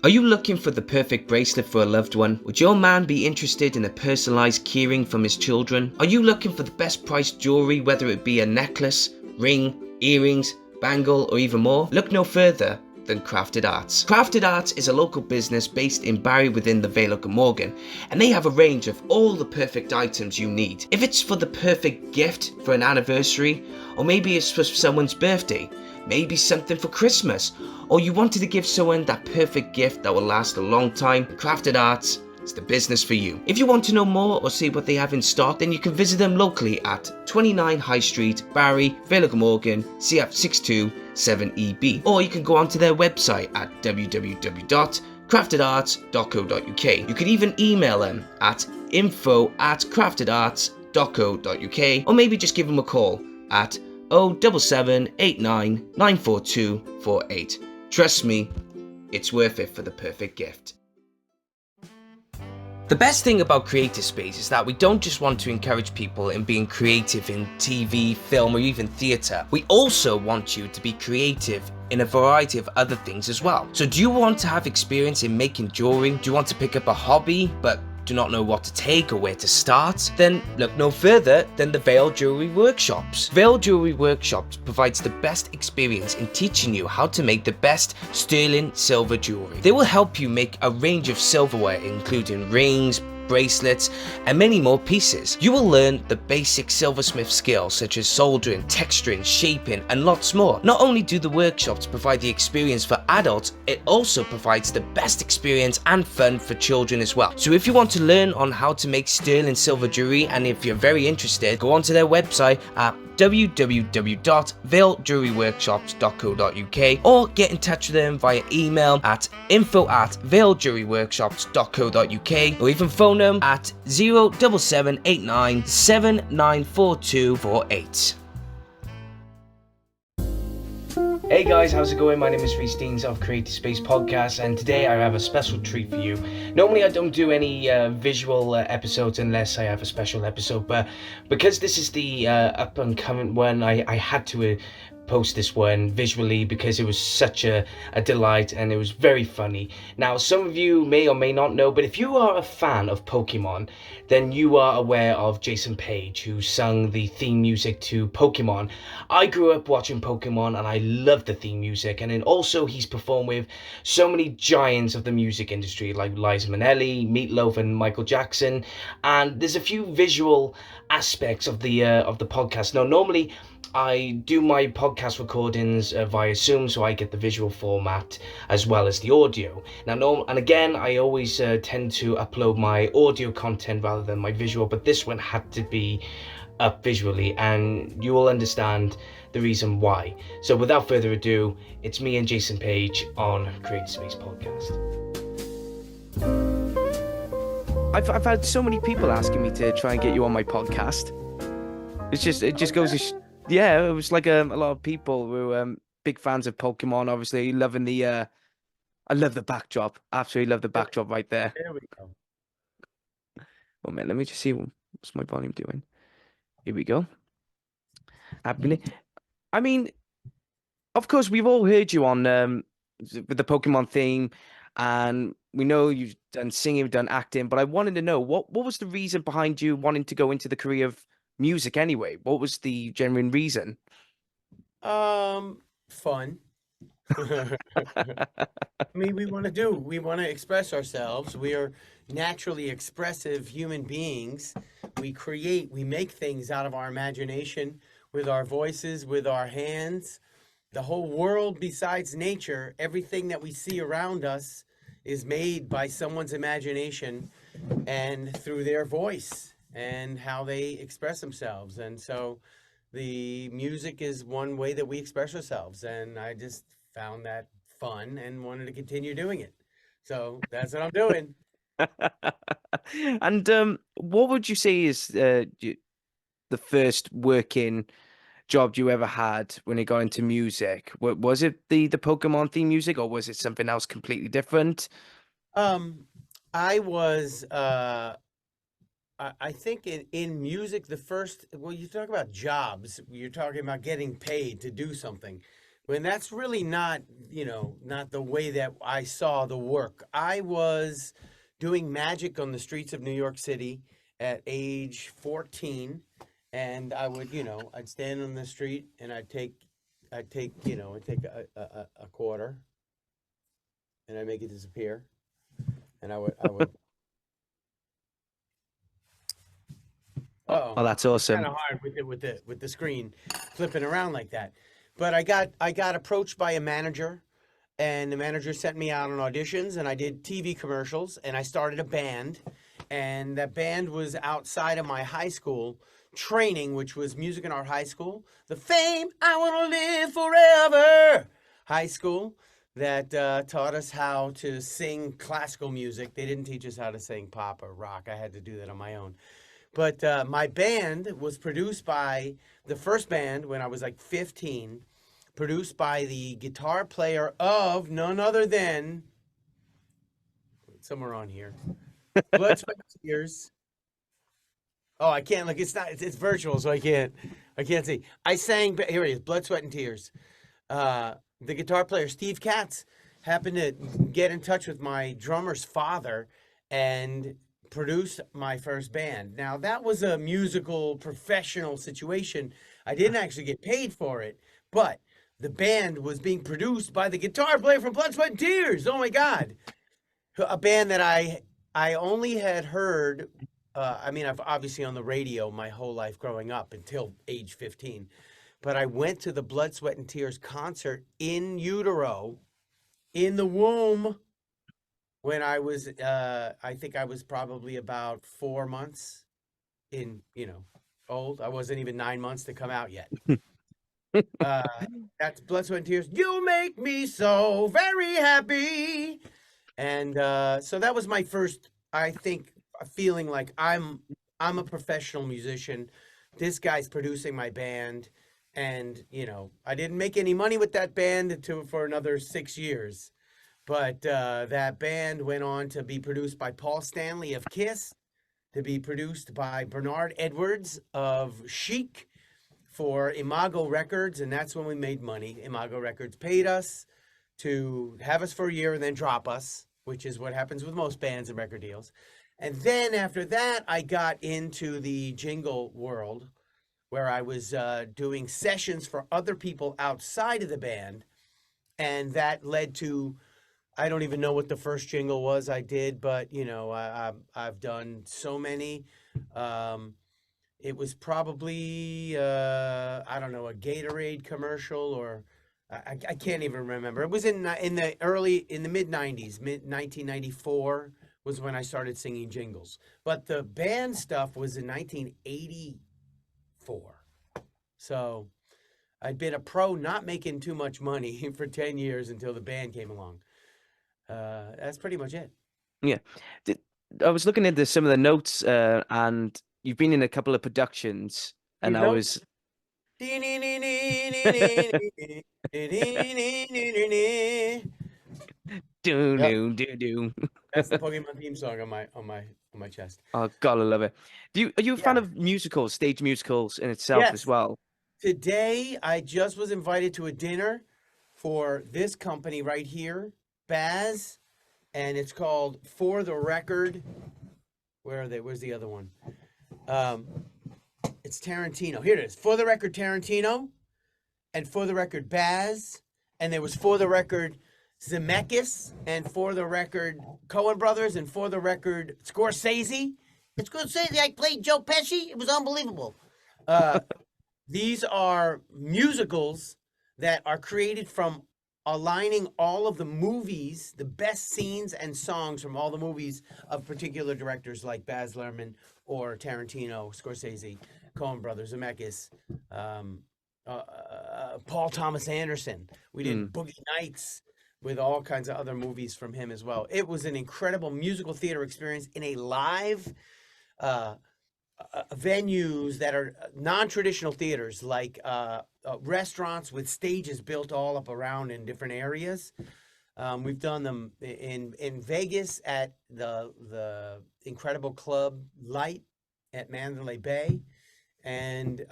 Are you looking for the perfect bracelet for a loved one? Would your man be interested in a personalized keyring from his children? Are you looking for the best priced jewelry, whether it be a necklace, ring, earrings, bangle, or even more? Look no further than Crafted Arts. Crafted Arts is a local business based in Barry within the Vale of Glamorgan, and they have a range of all the perfect items you need. If it's for the perfect gift for an anniversary, or maybe it's for someone's birthday, maybe something for Christmas, or you wanted to give someone that perfect gift that will last a long time, Crafted Arts is the business for you. If you want to know more or see what they have in stock, then you can visit them locally at 29 High Street, Barry, Vale of Glamorgan, CF627EB, or you can go onto their website at www.craftedarts.co.uk. You could even email them at info@craftedarts.co.uk, or maybe just give them a call at 07789 94248. Trust me, it's worth it for the perfect gift. The best thing about Creative Space is that we don't just want to encourage people in being creative in TV, film, or even theatre. We also want you to be creative in a variety of other things as well. So do you want to have experience in making jewelry? Do you want to pick up a hobby but do not know what to take or where to start? Then look no further than the Vale Jewelry Workshops. Vale Jewelry Workshops provides the best experience in teaching you how to make the best sterling silver jewelry. They will help you make a range of silverware including rings, bracelets, and many more pieces. You will learn the basic silversmith skills such as soldering, texturing, shaping, and lots more. Not only do the workshops provide the experience for adults, it also provides the best experience and fun for children as well. So if you want to learn on how to make sterling silver jewelry, and if you're very interested, go onto their website at www.valegewelryworkshops.co.uk or get in touch with them via email at info@valegewelryworkshops.co.uk or even phone them at 07789 794248. Hey guys, how's it going? My name is Rhys Deans of Creative Space Podcast, and today I have a special treat for you. Normally I don't do any visual episodes unless I have a special episode, but because this is the up and coming one, I had to post this one visually because it was such a delight and it was very funny. Now, some of you may or may not know, but if you are a fan of Pokemon, then you are aware of Jason Paige, who sung the theme music to Pokemon. I grew up watching Pokemon and I loved the theme music, and then also he's performed with so many giants of the music industry like Liza Minnelli, Loaf and Michael Jackson, and there's a few visual aspects of the podcast. Now, normally I do my podcast recordings via Zoom, so I get the visual format as well as the audio. Now, and again, I always tend to upload my audio content rather than my visual, but this one had to be up visually, and you will understand the reason why. So without further ado, it's me and Jason Paige on Creative Space Podcast. I've had so many people asking me to try and get you on my podcast. It just goes to yeah, it was like a lot of people were big fans of Pokemon, obviously loving the I love the backdrop. Absolutely love the backdrop right there. There we go. Oh man, let me just see what's my volume doing. Here we go. Happily. I mean, of course, we've all heard you on with the Pokemon theme, and we know you've done singing, you've done acting, but I wanted to know what was the reason behind you wanting to go into the career of music anyway? What was the genuine reason? Fun. I mean, we want to express ourselves. We are naturally expressive human beings. We make things out of our imagination with our voices, with our hands. The whole world besides nature, everything that we see around us is made by someone's imagination and through their voice and how they express themselves. And so the music is one way that we express ourselves. And I just found that fun and wanted to continue doing it. So that's what I'm doing. And what would you say is the first working job you ever had when you got into music? Was it the Pokemon theme music, or was it something else completely different? I was I think in music, the first, well, you talk about jobs, you're talking about getting paid to do something. when that's really not, not the way that I saw the work. I was doing magic on the streets of New York City at age 14, and I would, I'd stand on the street and I'd take a quarter and I'd make it disappear, and I would. Oh, Oh, that's it's kind awesome. of hard with the screen flipping around like that. But I got approached by a manager, and the manager sent me out on auditions, and I did TV commercials, and I started a band, and that band was outside of my high school training, which was Music and Art High School, the fame I want to live forever high school that taught us how to sing classical music. They didn't teach us how to sing pop or rock. I had to do that on my own. But my band was produced by the first band when I was like 15, produced by the guitar player of none other than somewhere on here, Blood, Sweat, and Tears. Oh, I can't look. It's not. It's virtual, so I can't. I can't see. I sang. Here he is. Blood, Sweat, and Tears. The guitar player Steve Katz happened to get in touch with my drummer's father and produced my first band. Now that was a musical professional situation. I didn't actually get paid for it, but the band was being produced by the guitar player from Blood, Sweat, and Tears. Oh my God, a band that I only had heard. I mean, I've obviously on the radio my whole life growing up until age 15, but I went to the Blood, Sweat, and Tears concert in utero, in the womb, when I was, I think I was probably about 4 months in, old. I wasn't even 9 months to come out yet. Uh, that's Blood, Sweat, and Tears. You make me so very happy. And so that was my first, I think, feeling like I'm a professional musician. This guy's producing my band, and I didn't make any money with that band for another 6 years. But that band went on to be produced by Paul Stanley of Kiss, to be produced by Bernard Edwards of Chic for Imago Records, and that's when we made money. Imago Records paid us to have us for a year and then drop us, which is what happens with most bands and record deals. And then after that, I got into the jingle world where I was doing sessions for other people outside of the band. And that led to, I don't even know what the first jingle was I did, but I've done so many. It was probably I don't know, a Gatorade commercial, or I can't even remember. It was in the mid '90s, mid 1994 was when I started singing jingles. But the band stuff was in 1984. So I'd been a pro, not making too much money for 10 years until the band came along. That's pretty much it. Yeah. Did- I was looking into some of the notes, and you've been in a couple of productions, and These I notes. was do Yep, do do do. that's the Pokemon theme song on my chest. Oh, gotta love it. Are you a fan Yeah. of musicals, stage musicals in itself as Yes. well? Today, I just was invited to a dinner for this company right here, Baz, and it's called For the Record. Where are they? Where's the other one? Um, it's Tarantino. Here it is. For the Record Tarantino, and For the Record Baz, and there was For the Record Zemeckis, and For the Record Coen Brothers, and For the Record Scorsese. It's Scorsese. I played Joe Pesci. It was unbelievable. Uh, These are musicals that are created from aligning all of the movies, the best scenes and songs from all the movies of particular directors like Baz Luhrmann or Tarantino, Scorsese, Coen Brothers, Zemeckis, um, Paul Thomas Anderson. We Mm. did Boogie Nights with all kinds of other movies from him as well. It was an incredible musical theater experience in a live uh, venues that are non-traditional theaters, like restaurants with stages built all up around in different areas. We've done them in Vegas at the incredible club Light at Mandalay Bay, and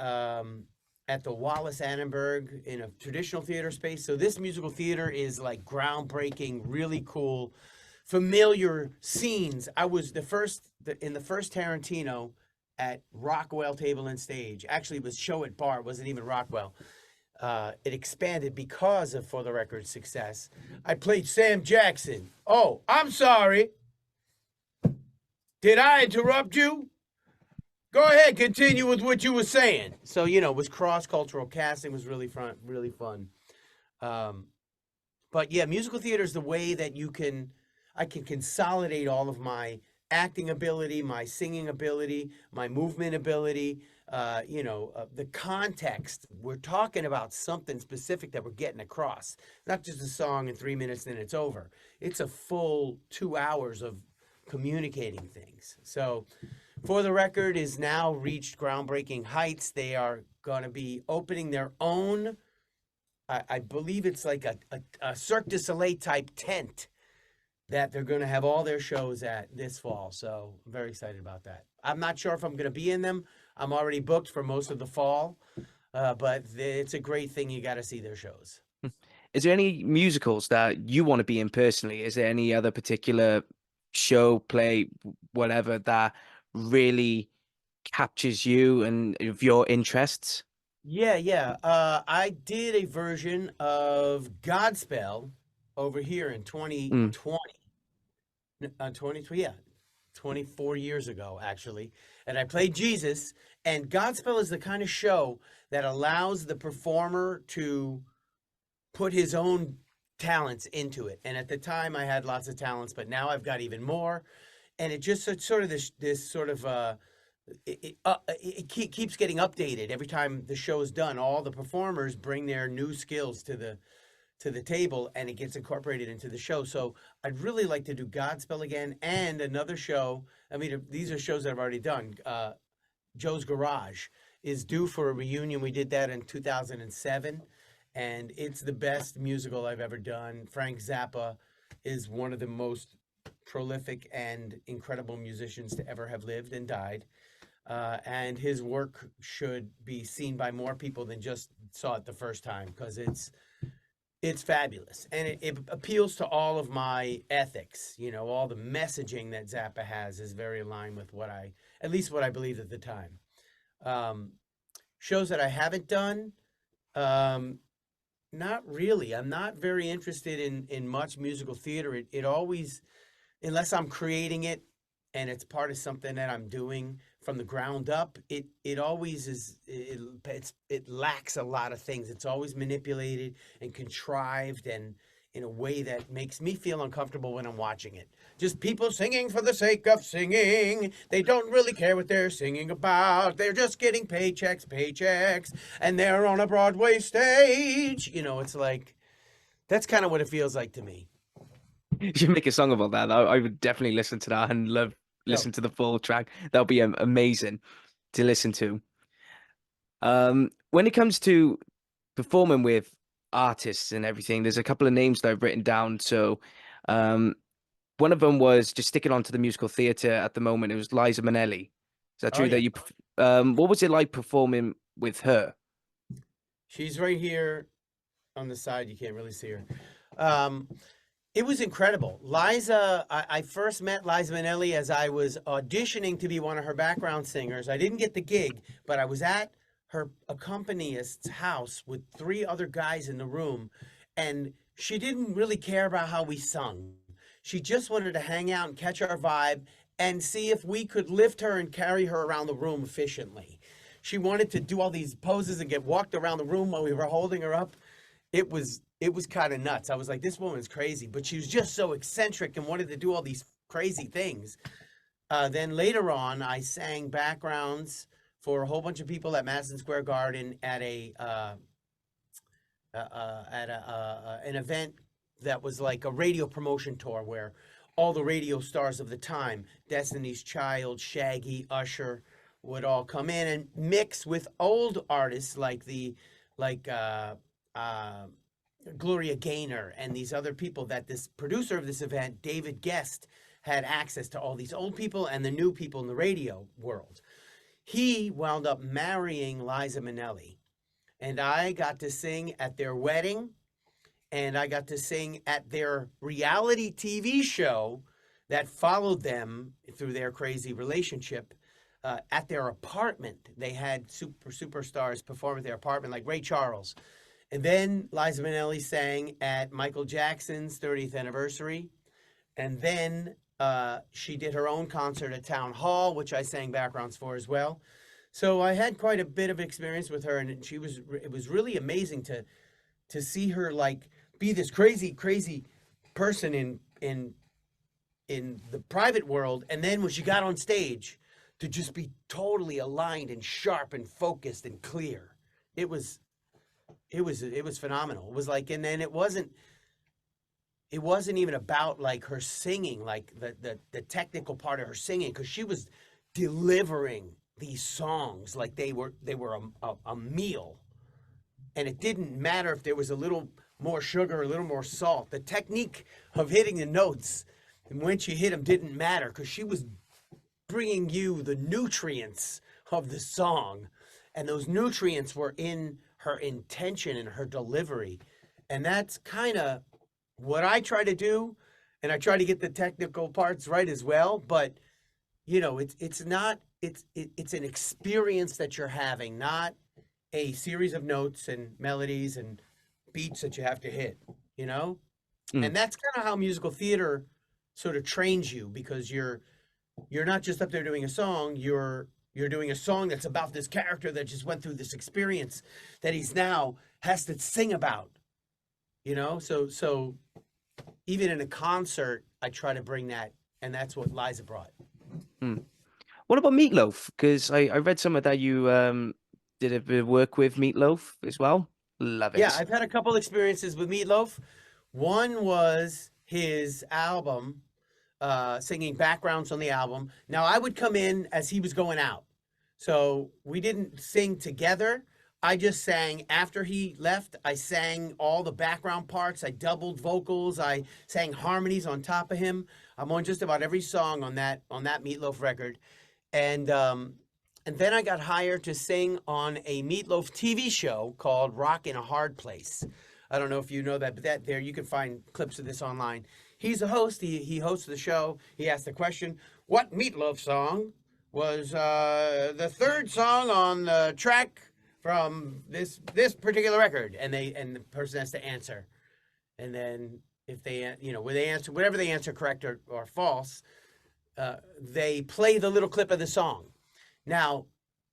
at the Wallace Annenberg in a traditional theater space. So this musical theater is like groundbreaking, really cool, familiar scenes. I was in the first Tarantino at Rockwell Table and Stage. Actually, it was Show at Bar. It wasn't even Rockwell. It expanded because of For the Record's success. I played Sam Jackson. Oh, I'm sorry. Did I interrupt you? Go ahead, continue with what you were saying. So, it was cross-cultural casting, was really fun, really fun. But yeah, musical theater is the way that I can consolidate all of my acting ability, my singing ability, my movement ability, the context. We're talking about something specific that we're getting across, not just a song in 3 minutes, then it's over. It's a full 2 hours of communicating things. So For the Record is now reached groundbreaking heights. They are going to be opening their own, I believe it's like a Cirque du Soleil type tent that they're going to have all their shows at this fall. So I'm very excited about that. I'm not sure if I'm going to be in them. I'm already booked for most of the fall, but it's a great thing. You got to see their shows. Is there any musicals that you want to be in personally? Is there any other particular show, play, whatever that really captures you and of your interests? Yeah. I did a version of Godspell over here in 2020. 2020, yeah, 24 years ago, actually. And I played Jesus. And Godspell is the kind of show that allows the performer to put his own talents into it. And at the time, I had lots of talents, but now I've got even more. And it's sort of this sort of it keeps getting updated every time the show is done. All the performers bring their new skills to the table, and it gets incorporated into the show. So I'd really like to do Godspell again and another show. I mean, these are shows that I've already done. Joe's Garage is due for a reunion. We did that in 2007, and it's the best musical I've ever done. Frank Zappa is one of the most prolific and incredible musicians to ever have lived and died. And his work should be seen by more people than just saw it the first time, because it's fabulous, and it appeals to all of my ethics. All the messaging that Zappa has is very aligned with at least what I believed at the time. Shows that I haven't done, not really. I'm not very interested in much musical theater. It always, unless I'm creating it and it's part of something that I'm doing from the ground up, it always is, it lacks a lot of things. It's always manipulated and contrived, and in a way that makes me feel uncomfortable when I'm watching it. Just people singing for the sake of singing. They don't really care what they're singing about. They're just getting paychecks, and they're on a Broadway stage. It's like, that's kind of what it feels like to me. You should make a song about that. I would definitely listen to that and listen to the full track. That'll be amazing to listen to. When it comes to performing with artists and everything, there's a couple of names that I've written down. So, one of them was, just sticking on to the musical theater at the moment, it was Liza Minnelli. Is that Oh, true yeah. that you, what was it like performing with her? She's right here on the side. You can't really see her. It was incredible. I first met Liza Minnelli as I was auditioning to be one of her background singers. I didn't get the gig, but I was at her accompanist's house with 3 other guys in the room, and she didn't really care about how we sung. She just wanted to hang out and catch our vibe and see if we could lift her and carry her around the room efficiently. She wanted to do all these poses and get walked around the room while we were holding her up. It was kind of nuts. I was like, this woman's crazy, but she was just so eccentric and wanted to do all these crazy things. Then later on, I sang backgrounds for a whole bunch of people at Madison Square Garden at an event that was like a radio promotion tour, where all the radio stars of the time, Destiny's Child, Shaggy, Usher, would all come in and mix with old artists like Gloria Gaynor and these other people, that this producer of this event, David Guest, had access to all these old people and the new people in the radio world. He wound up marrying Liza Minnelli, And I got to sing at their wedding, and I got to sing at their reality TV show that followed them through their crazy relationship. At their apartment, they had superstars perform at their apartment, like Ray Charles. And then Liza Minnelli sang at Michael Jackson's 30th anniversary. And then she did her own concert at Town Hall, which I sang backgrounds for as well. So I had quite a bit of experience with her, and it was really amazing to see her like be this crazy person in the private world, and then when she got on stage, to just be totally aligned and sharp and focused and clear. It was it was phenomenal. It was like, and then it wasn't even about like her singing, like the technical part of her singing, because she was delivering these songs like they were a meal, and it didn't matter if there was a little more sugar, a little more salt. The technique of hitting the notes and when she hit them didn't matter, because she was bringing you the nutrients of the song, and those nutrients were in her intention and her delivery. And that's kind of what I try to do, and I try to get the technical parts right as well. But you know, it's not it's an experience that you're having, not a series of notes and melodies and beats that you have to hit. You know, Mm. and that's kind of how musical theater sort of trains you, because you're not just up there doing a song. You're doing a song that's about this character that just went through this experience that he's now has to sing about. You know, so even in a concert, I try to bring that, and that's what Liza brought. Mm. What about Meatloaf? Because I read somewhere that you did a bit of work with Meatloaf as well. Love Yeah, it. I've had a couple experiences with Meatloaf. One was his album, singing backgrounds on the album. Now, I would come in as he was going out. So we didn't sing together. I just sang after he left. I sang all the background parts. I doubled vocals. I sang harmonies on top of him. I'm on just about every song on that Meatloaf record. And then I got hired to sing on a Meatloaf TV show called Rock in a Hard Place. I don't know if you know that, but that there you can find clips of this online. He's a host. He hosts the show. He asked the question, "What Meatloaf song was the third song on the track from this particular record?" And the person has to answer. And then if they when they answer whatever they answer correct or false, they play the little clip of the song. Now,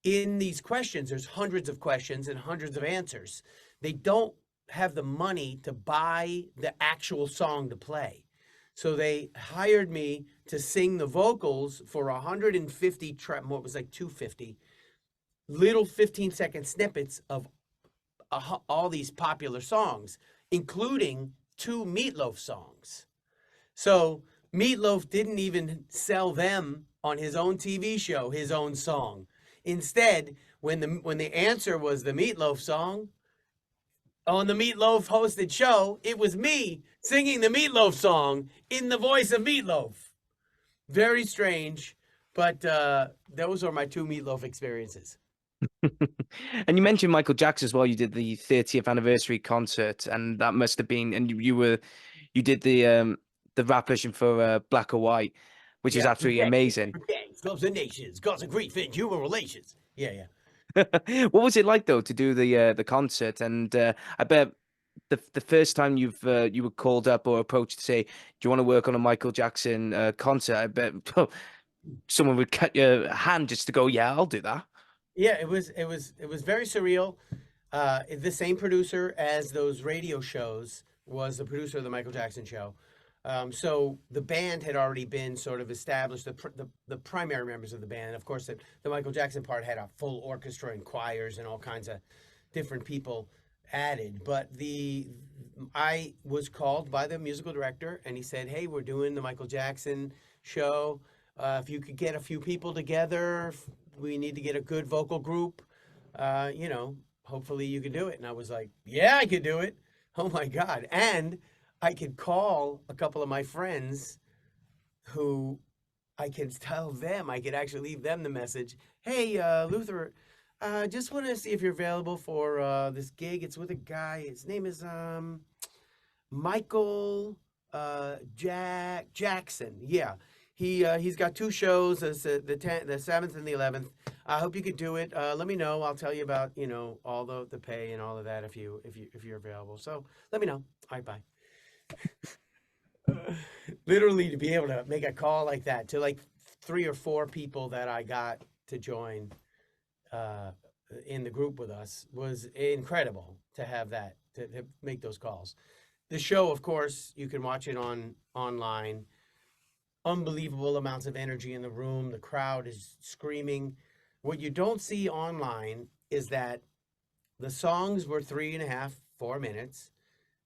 in these questions, there's hundreds of questions and hundreds of answers. They don't have the money to buy the actual song to play. So they hired me to sing the vocals for 150 what was like 250 little 15-second snippets of all these popular songs, including 2 Meatloaf songs. So Meatloaf didn't even sell them on his own TV show, his own song. Instead, when the answer was the Meatloaf song on the Meatloaf hosted show, it was me singing the Meatloaf song in the voice of Meatloaf. Very strange, but those are my 2 Meatloaf experiences. And you mentioned Michael Jackson as well. You did the 30th anniversary concert, and that must have been, and you did the rap version for Black or White, which is Yeah, absolutely amazing. gangs, clubs, and nations, cause of grief and human relations. Yeah, yeah. What was it like though to do the concert? And I bet the first time you were called up or approached to say, "Do you want to work on a Michael Jackson concert?" I bet someone would cut your hand just to go, "Yeah, I'll do that." Yeah, it was very surreal. The same producer as those radio shows was the producer of the Michael Jackson show. So the band had already been sort of established, the primary members of the band. Of course, the Michael Jackson part had a full orchestra and choirs and all kinds of different people added. But I was called by the musical director, and he said, "Hey, we're doing the Michael Jackson show. If you could get a few people together, we need to get a good vocal group. Hopefully you can do it." And I was like, "Yeah, I could do it. Oh my God." And I could call a couple of my friends who I could tell them, I could actually leave them the message. "Hey, Luther, Just want to see if you're available for this gig. It's with a guy. His name is Michael Jackson. Yeah, he's got two shows. The 7th and the 11th. I hope you could do it. Let me know. I'll tell you about all the pay and all of that if you're available. So let me know. All right, bye. Literally to be able to make a call like that to like 3 or 4 people that I got to join uh, in the group with us was incredible to have that to make those calls. The show, of course, you can watch it online. Unbelievable amounts of energy in the room. The crowd is screaming. What you don't see online is that the songs were 3.5, 4 minutes.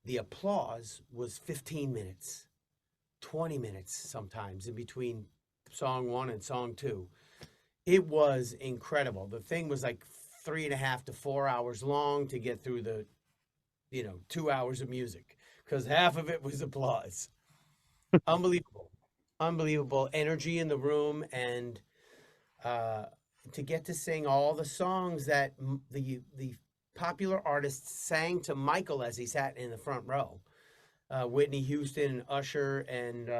The applause was 15 minutes, 20 minutes sometimes in between song one and song two. It was incredible. The thing was like 3.5 to 4 hours long to get through the 2 hours of music because half of it was applause. Unbelievable, unbelievable energy in the room, and uh, to get to sing all the songs that the popular artists sang to Michael as he sat in the front row. Whitney Houston, Usher, and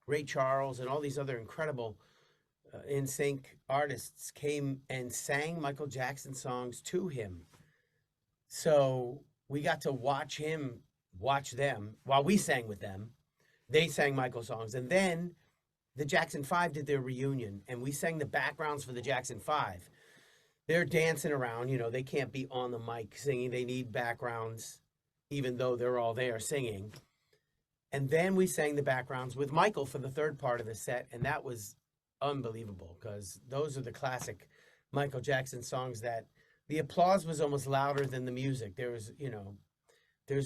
Ray Charles, and all these other incredible in sync artists came and sang Michael Jackson songs to him. So we got to watch them while we sang with them. They sang Michael songs. And then the Jackson 5 did their reunion, and we sang the backgrounds for the Jackson 5. They're dancing around, they can't be on the mic singing. They need backgrounds, even though they're all there singing. And then we sang the backgrounds with Michael for the third part of the set, and that was unbelievable because those are the classic Michael Jackson songs that the applause was almost louder than the music. There's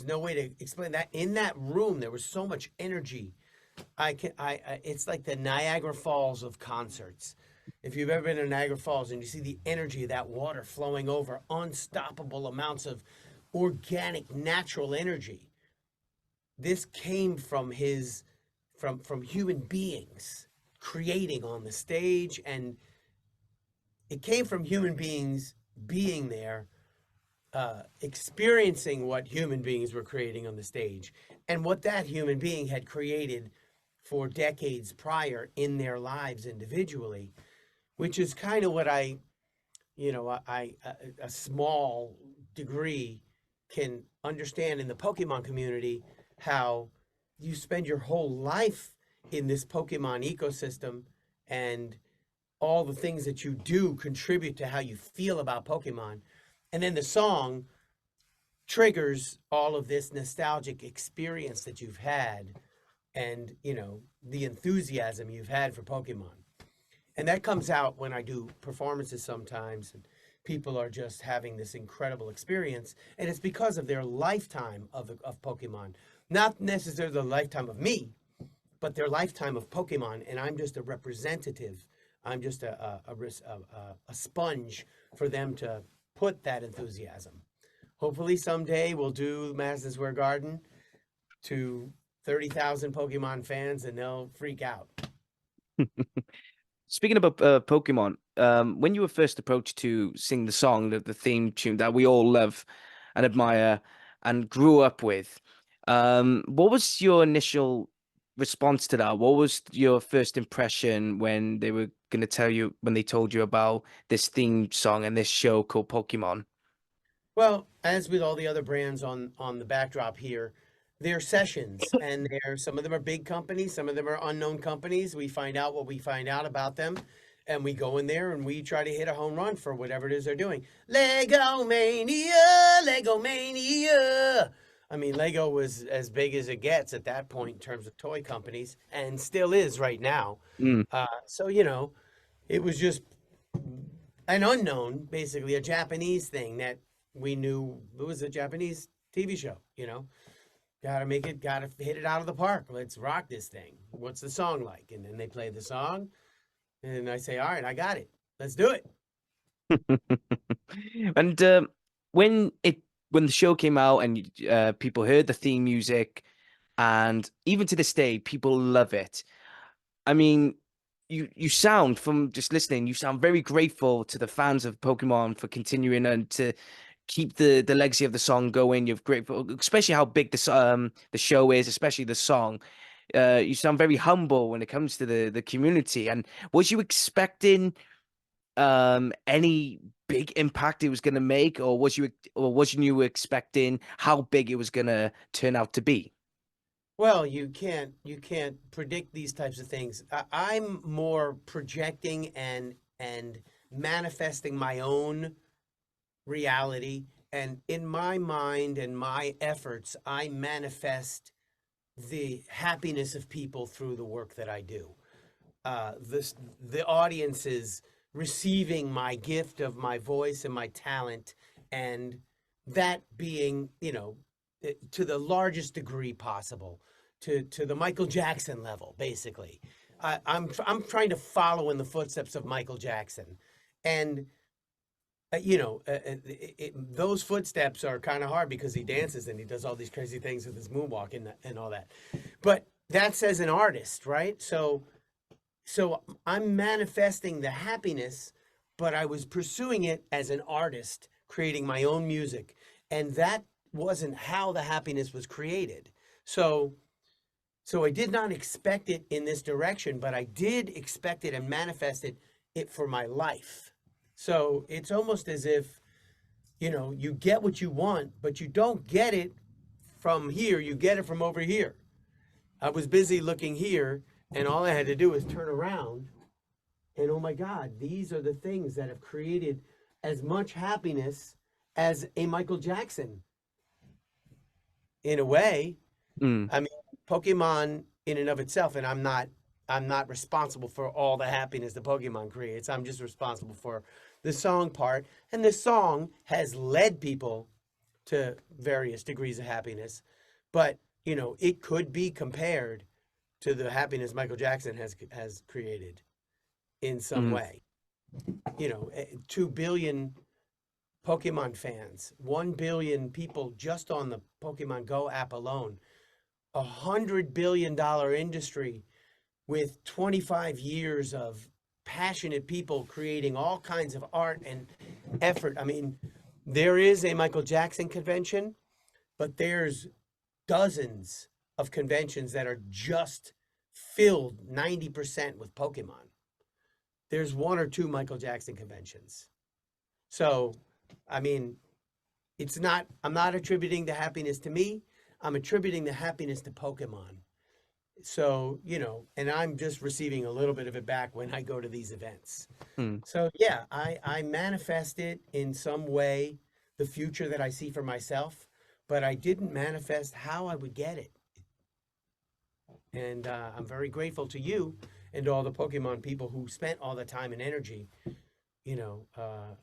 no way to explain that. In that room, there was so much energy. It's like the Niagara Falls of concerts. If you've ever been to Niagara Falls and you see the energy of that water flowing over, unstoppable amounts of organic, natural energy. This came from from human beings creating on the stage, and it came from human beings being there, experiencing what human beings were creating on the stage and what that human being had created for decades prior in their lives individually, which is kind of what a small degree can understand in the Pokemon community, how you spend your whole life in this Pokemon ecosystem, and all the things that you do contribute to how you feel about Pokemon. And then the song triggers all of this nostalgic experience that you've had, and, the enthusiasm you've had for Pokemon. And that comes out when I do performances sometimes, and people are just having this incredible experience. And it's because of their lifetime of Pokemon. Not necessarily the lifetime of me, but their lifetime of Pokemon. And I'm just a representative. I'm just a sponge for them to put that enthusiasm. Hopefully someday we'll do Madison Square Garden to 30,000 Pokemon fans, and they'll freak out. Speaking about Pokemon, when you were first approached to sing the song, the theme tune that we all love and admire and grew up with, what was your initial response to that? What was your first impression when they were going to when they told you about this theme song and this show called Pokemon? Well, as with all the other brands on the backdrop here, they're sessions, and some of them are big companies, some of them are unknown companies. We find out what we find out about them, and we go in there and we try to hit a home run for whatever it is they're doing. Lego Mania, Lego Mania. I mean, Lego was as big as it gets at that point in terms of toy companies, and still is right now. Mm. So, it was just an unknown, basically a Japanese thing that we knew it was a Japanese TV show, Gotta make it, gotta hit it out of the park. Let's rock this thing. What's the song like? And then they play the song, and I say, all right, I got it. Let's do it. And when when the show came out and people heard the theme music, and even to this day, people love it. I mean, you sound from just listening, you sound very grateful to the fans of Pokemon for continuing and to keep the legacy of the song going. You're grateful, especially how big the show is, especially the song. You sound very humble when it comes to the community. And was you expecting any big impact it was going to make, or wasn't you expecting how big it was going to turn out to be? Well, you can't predict these types of things. I'm more projecting and manifesting my own reality, and in my mind and my efforts, I manifest the happiness of people through the work that I do. The audience is receiving my gift of my voice and my talent, and that being, to the largest degree possible, to the Michael Jackson level, basically. I'm trying to follow in the footsteps of Michael Jackson, and those footsteps are kind of hard because he dances and he does all these crazy things with his moonwalk and all that. But that's as an artist, right? So I'm manifesting the happiness, but I was pursuing it as an artist, creating my own music. And that wasn't how the happiness was created. So so I did not expect it in this direction, but I did expect it and manifested it for my life. So it's almost as if, you get what you want, but you don't get it from here, you get it from over here. I was busy looking here, and all I had to do was turn around, and oh my God, these are the things that have created as much happiness as a Michael Jackson, in a way. Mm, I mean, Pokemon in and of itself, and I'm not responsible for all the happiness the Pokemon creates. I'm just responsible for the song part, and the song has led people to various degrees of happiness, but it could be compared to the happiness Michael Jackson has created in some mm, way. 2 billion Pokemon fans, 1 billion people just on the Pokemon Go app alone, $100 billion industry with 25 years of passionate people creating all kinds of art and effort. I mean, there is a Michael Jackson convention, but there's dozens of conventions that are just filled 90% with Pokemon. There's one or two Michael Jackson conventions. So, I mean, I'm not attributing the happiness to me. I'm attributing the happiness to Pokemon. So, and I'm just receiving a little bit of it back when I go to these events. mm. So, yeah, I manifest it in some way, the future that I see for myself, but I didn't manifest how I would get it. And I'm very grateful to you and all the Pokemon people who spent all the time and energy, you know, uh,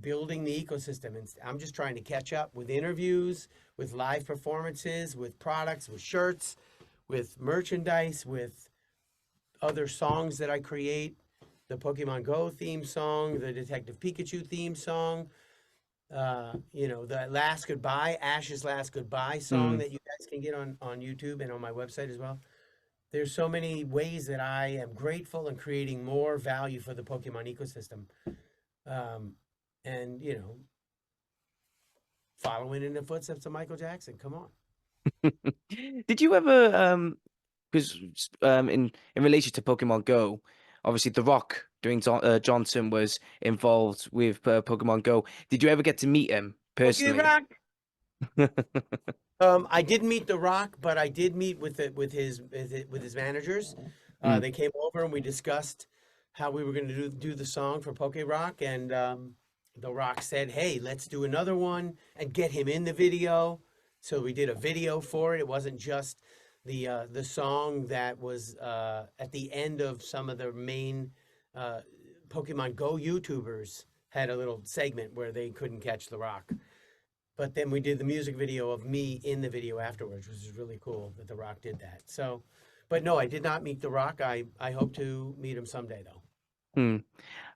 building the ecosystem. And I'm just trying to catch up with interviews, with live performances, with products, with shirts, with merchandise, with other songs that I create. The Pokemon Go theme song, the Detective Pikachu theme song, the Last Goodbye, Ash's Last Goodbye song Mm. that you guys can get on YouTube and on my website as well. There's so many ways that I am grateful and creating more value for the Pokemon ecosystem. Um, and, following in the footsteps of Michael Jackson. Come on. Did you ever because in relation to Pokemon Go, obviously The Rock doing Johnson was involved with Pokemon Go. Did you ever get to meet him Okay, personally? Rock. I didn't meet The Rock, but I did meet with his managers. Mm, They came over and we discussed how we were going to do the song for Poke Rock, and The Rock said, "Hey, let's do another one and get him in the video." So we did a video for it. It wasn't just the song that was at the end of some of the main uh, Pokemon Go YouTubers had a little segment where they couldn't catch The Rock. But then we did the music video of me in the video afterwards, which is really cool that The Rock did that. So, but no, I did not meet The Rock. I hope to meet him someday, though. mm.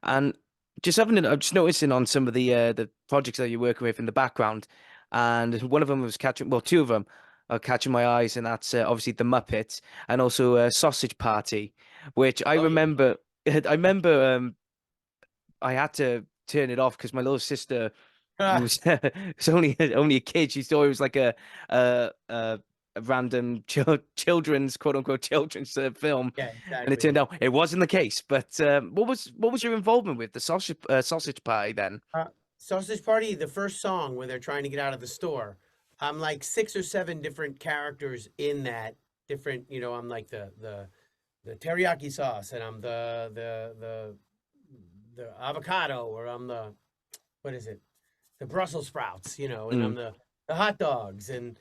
And I'm just noticing on some of the projects that you're working with in the background, and one of them was catching, well, two of them. are catching my eyes, and that's obviously the Muppets and also Sausage Party, which I Oh yeah. remember. I remember I had to turn it off because my little sister was was only a kid. She thought it was like a, a, a random children's quote unquote children's film, Yeah, and it exactly. turned out it wasn't the case. But what was your involvement with the sausage pie then? Uh, Sausage Party, the first song where they're trying to get out of the store. I'm like 6 or 7 different characters in that. Different, I'm like the teriyaki sauce, and I'm the avocado, or I'm the, what is it, the Brussels sprouts, and I'm Mm. the hot dogs, and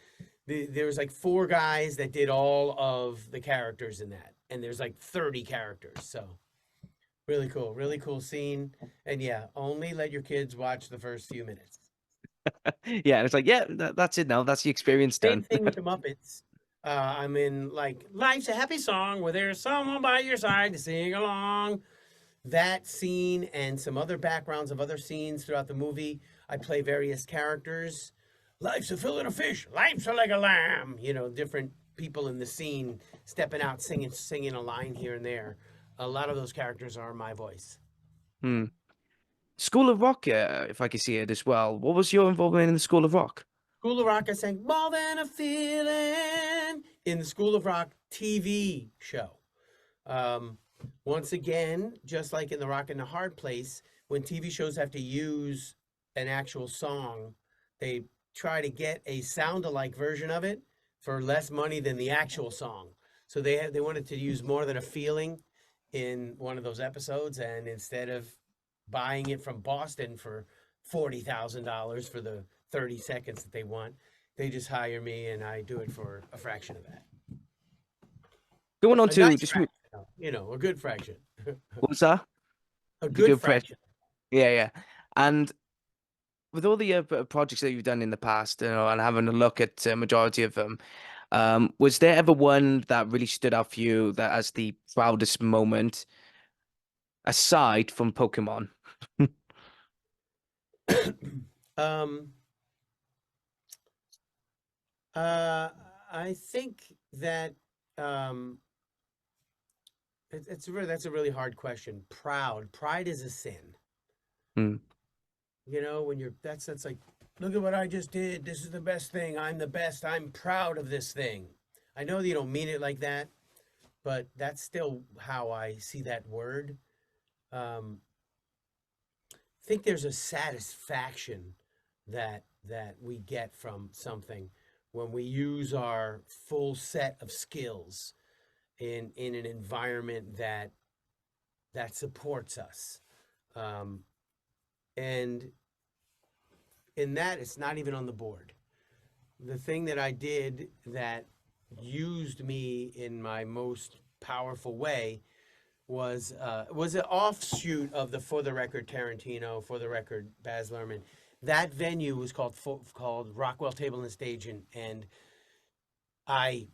there was like 4 guys that did all of the characters in that, and there's like 30 characters, so really cool scene, and yeah, only let your kids watch the first few minutes. Yeah, and it's like, yeah, that's it now. That's the experience Same done. thing with the Muppets. I'm in like Life's a Happy Song where there's someone by your side to sing along. That scene and some other backgrounds of other scenes throughout the movie. I play various characters. Life's a fillet of fish. Life's a like a lamb. Different people in the scene stepping out, singing a line here and there. A lot of those characters are my voice. Hmm. School of Rock, if I could see it as well. What was your involvement in the School of Rock? School of Rock, I sang More Than a Feeling in the School of Rock TV show. Um, Once again, just like in the Rock and the Hard Place, when TV shows have to use an actual song, they try to get a sound-alike version of it for less money than the actual song. So they wanted to use More Than a Feeling in one of those episodes, and instead of buying it from Boston for $40,000 for the 30 seconds that they want, they just hire me and I do it for a fraction of that. Going on A to nice just fraction, a good fraction. what was that? A The good good press. fraction. Yeah, yeah. And with all the projects that you've done in the past, and having a look at majority of them, was there ever one that really stood out for you that as the proudest moment aside from Pokemon? um, uh, I think that um, that's a really hard question. Pride is a sin. Hmm. When that's like, look at what I just did. This is the best thing. I'm the best. I'm proud of this thing. I know that you don't mean it like that, but that's still how I see that word. Um, I think there's a satisfaction that we get from something when we use our full set of skills in an environment that supports us. Um, and in that, it's not even on the board. The thing that I did that used me in my most powerful way was an offshoot of the For the Record Tarantino, For the Record Baz Luhrmann. That venue was called Rockwell Table and Stage, and I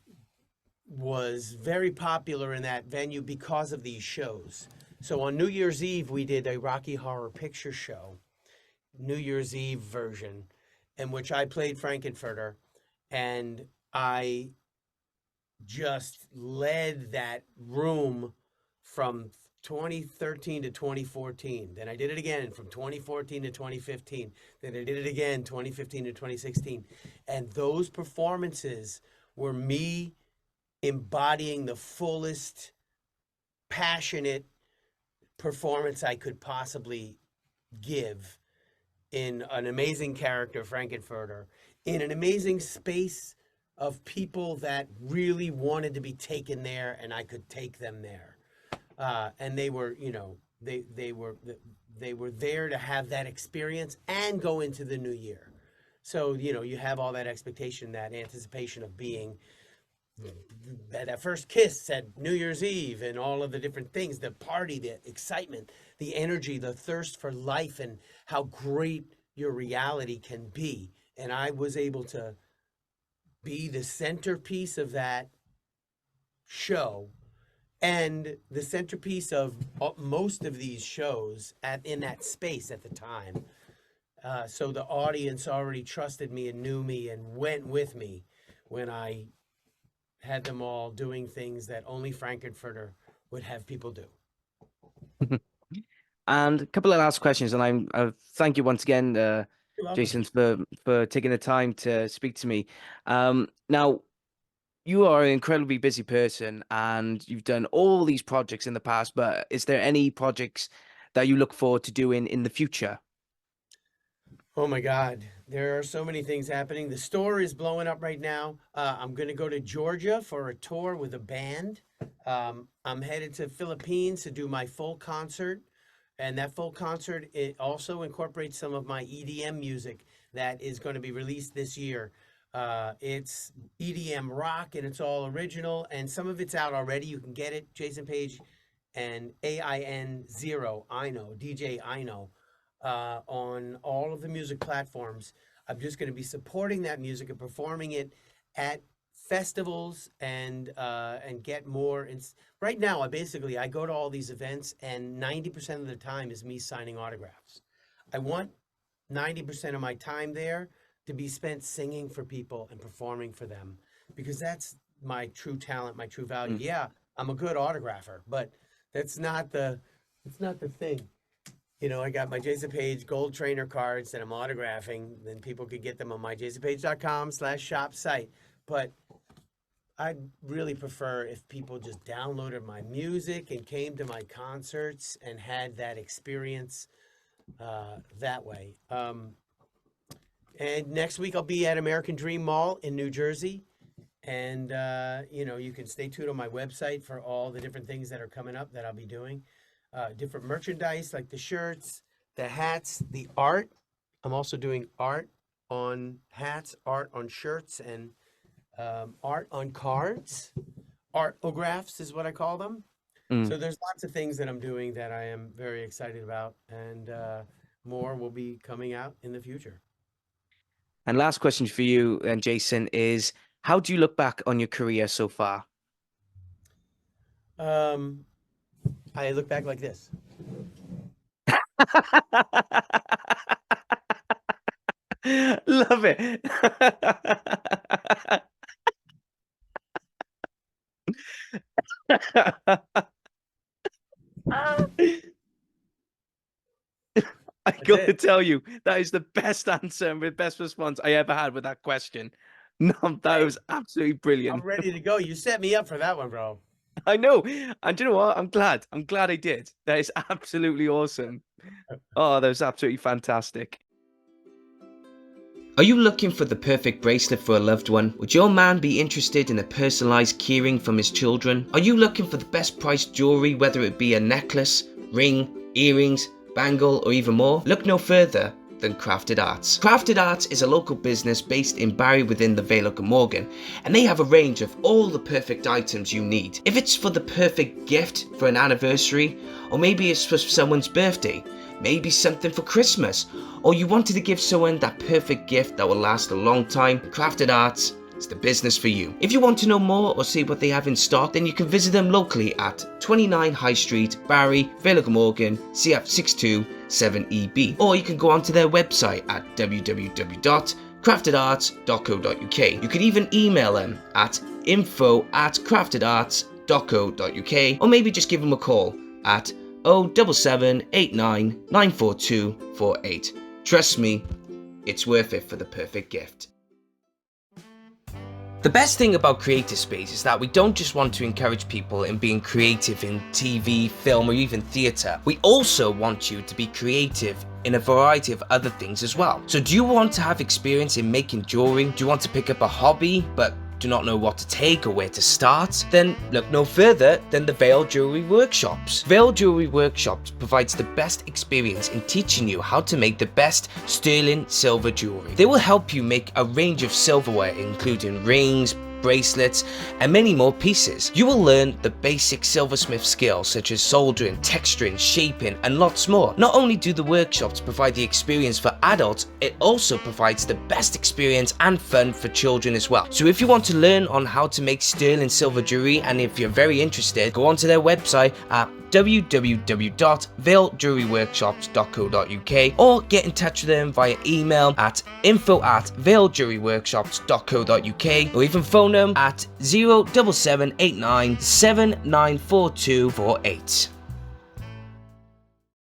was very popular in that venue because of these shows. So on New Year's Eve, we did a Rocky Horror Picture Show, New Year's Eve version, in which I played Frankenfurter, and I just led that room from 2013 to 2014. Then I did it again from 2014 to 2015. Then I did it again 2015 to 2016. And those performances were me embodying the fullest, passionate performance I could possibly give in an amazing character, Frankenfurter, in an amazing space of people that really wanted to be taken there, and I could take them there. And they were, they were there to have that experience and go into the new year. So you have all that expectation, that anticipation of being that first kiss at New Year's Eve, and all of the different things, the party, the excitement, the energy, the thirst for life, and how great your reality can be. And I was able to be the centerpiece of that show, and the centerpiece of most of these shows in that space at the time. So the audience already trusted me and knew me and went with me when I had them all doing things that only Frankenfurter would have people do. And a couple of last questions, and thank you once again, You're welcome. Jason, for taking the time to speak to me. Now, you are an incredibly busy person, and you've done all these projects in the past, but is there any projects that you look forward to doing in the future? Oh my God, there are so many things happening. The store is blowing up right now. I'm going to go to Georgia for a tour with a band. I'm headed to Philippines to do my full concert. And that full concert, it also incorporates some of my EDM music that is going to be released this year. It's EDM rock and it's all original, and some of it's out already. You can get it, Jason Paige and AIN0, I know, DJ I know, on all of the music platforms. I'm just going to be supporting that music and performing it at festivals and get more. Right now, I go to all these events, and 90% of the time is me signing autographs. I want 90% of my time there to be spent singing for people and performing for them, because that's my true talent, my true value. Yeah, I'm a good autographer, but that's not the thing. You know, I got my Jason Paige gold trainer cards that I'm autographing. Then people could get them on my jasonpage.com/shop site. But I'd really prefer if people just downloaded my music and came to my concerts and had that experience that way. And next week I'll be at American Dream Mall in New Jersey. And, you can stay tuned on my website for all the different things that are coming up that I'll be doing. Different merchandise like the shirts, the hats, the art. I'm also doing art on hats, art on shirts, and art on cards. Artographs is what I call them. So there's lots of things that I'm doing that I am very excited about, and more will be coming out in the future. And last question for you, and Jason, is how do you look back on your career so far? I look back like this. Love it. I got to tell you, that is the best answer and the best response I ever had with that question. No, that was absolutely brilliant. I'm ready to go. You set me up for that one, bro. I know. And do you know what? I'm glad. I'm glad I did. That is absolutely awesome. Oh, that was absolutely fantastic. Are you looking for the perfect bracelet for a loved one? Would your man be interested in a personalized keyring from his children? Are you looking for the best priced jewelry, whether it be a necklace, ring, earrings, bangle, or even more? Look no further than Crafted Arts. Crafted Arts is a local business based in Barry within the Vale of Glamorgan, and they have a range of all the perfect items you need. If it's for the perfect gift for an anniversary, or maybe it's for someone's birthday, maybe something for Christmas, or you wanted to give someone that perfect gift that will last a long time, Crafted Arts is the business for you. If you want to know more or see what they have in stock, then you can visit them locally at 29 High Street, Barry, Vale of Glamorgan, CF627EB, or you can go onto their website at www.craftedarts.co.uk. You could even email them at info@craftedarts.co.uk, or maybe just give them a call at 07789 94248. Trust me, it's worth it for the perfect gift. The best thing about Creative Space is that we don't just want to encourage people in being creative in TV, film, or even theatre. We also want you to be creative in a variety of other things as well. So do you want to have experience in making jewelry? Do you want to pick up a hobby but do not know what to take or where to start? Then look no further than the Vale Jewelry Workshops. Vale Jewelry Workshops provides the best experience in teaching you how to make the best sterling silver jewelry. They will help you make a range of silverware, including rings, bracelets, and many more pieces. You will learn the basic silversmith skills such as soldering, texturing, shaping, and lots more. Not only do the workshops provide the experience for adults, it also provides the best experience and fun for children as well. So if you want to learn on how to make sterling silver jewelry, and if you're very interested, go onto their website at www.veiljewelryworkshops.co.uk or get in touch with them via email at info@veiljewelryworkshops.co.uk or even phone them at 07789 794248.